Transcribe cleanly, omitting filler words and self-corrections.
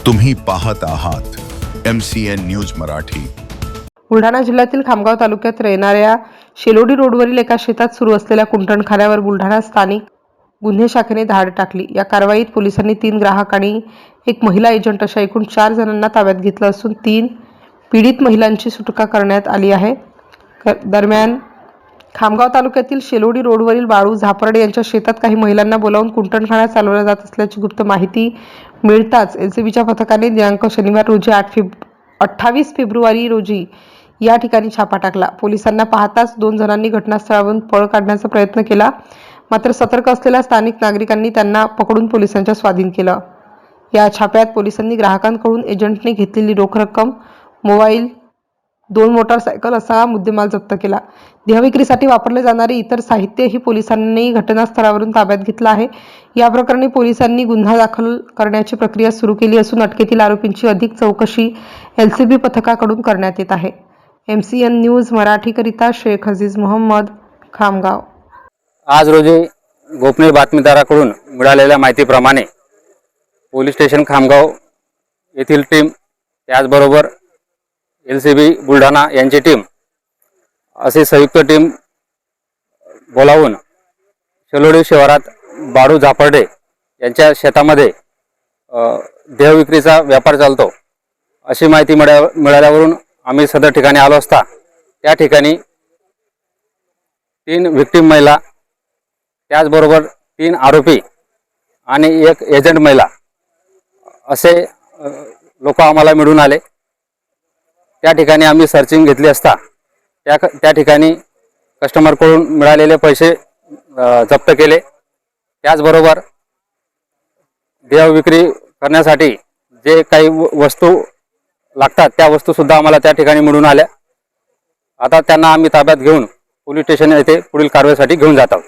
तुम्ही पाहत आहात MCN न्यूज मराठी। बुलढाणा जिल्ह्यातील खामगाव तालुक्यात येणाऱ्या शेलोडी रोडवरील एका शेतात सुरू असलेल्या कुंटणखान्यावर बुलढाणा स्थानिक गुन्हे शाखेने धाड टाकली। या कारवाईत पोलिसांनी 3 ग्राहक आणि एक महिला एजंट अशा एकूण 4 जणांना ताब्यात घेतलं असून 3 पीडित महिलांची सुटका करण्यात आली आहे। दरम्यान खामगाव तालुक्यातील शेलोडी रोडवरील बाळू झापर्डे यांच्या शेतात काही महिलांना बोलावून कुंटणखाना चालवला जात असल्याची गुप्त माहिती मिळताच LCBच्या पथकाने दिनांक शनिवार रोजी 28 फेब्रुवारी रोजी या ठिकाणी छापा टाकला। पोलिसांना पाहताच 2 जणांनी घटनास्थळावरून पळ काढण्याचा प्रयत्न केला, मात्र सतर्क असलेल्या स्थानिक नागरिकांनी त्यांना पकडून पोलिसांच्या स्वाधीन केलं। या छाप्यात पोलिसांनी ग्राहकांकडून एजंटने घेतलेली रोख रक्कम, मोबाईल, 2 मोटारसायकल असा मुद्देमाल जप्त केला। देहविक्रीसाठी वापरले जाणारे इतर साहित्यही पोलिसांनी घटनास्थळावरून ताब्यात घेतलं आहे। या प्रकरणी पोलिसांनी गुन्हा दाखल करण्याची प्रक्रिया सुरू केली असून अटकेतील आरोपींची अधिक चौकशी LCB पथकाकडून करण्यात येत आहे। MCN न्यूज मराठीकरिता शेख अजीज मोहम्मद, खामगाव। आज रोजी गोपनीय बातमीदाराकडून मिळालेल्या माहितीप्रमाणे पोलीस स्टेशन खामगाव येथील टीम त्याचबरोबर LCB बुलढाणा यांची टीम असे संयुक्त टीम बोलावून शेलोडी शिवारात बाळू झापर्डे यांच्या शेतामध्ये देहविक्रीचा व्यापार चालतो अशी माहिती मिळाल्यावरून आम्ही सदर ठिकाणी आलो असता त्या ठिकाणी 3 व्हिक्टीम महिला, त्याचबरोबर 3 आरोपी आणि एक एजंट महिला असे लोक आम्हाला मिळून आले। त्या ठिकाणी आम्ही सर्चिंग घेतली असता त्या ठिकाणी कस्टमरकडून मिळालेले पैसे जप्त केले। त्याचबरोबर देह विक्री करण्यासाठी जे काही वस्तू लागतात त्या वस्तूसुद्धा आम्हाला त्या ठिकाणी मिळून आल्या। आता त्यांना आम्ही ताब्यात घेऊन पोलीस स्टेशन येथे पुढील कारवाईसाठी घेऊन जात आहोत।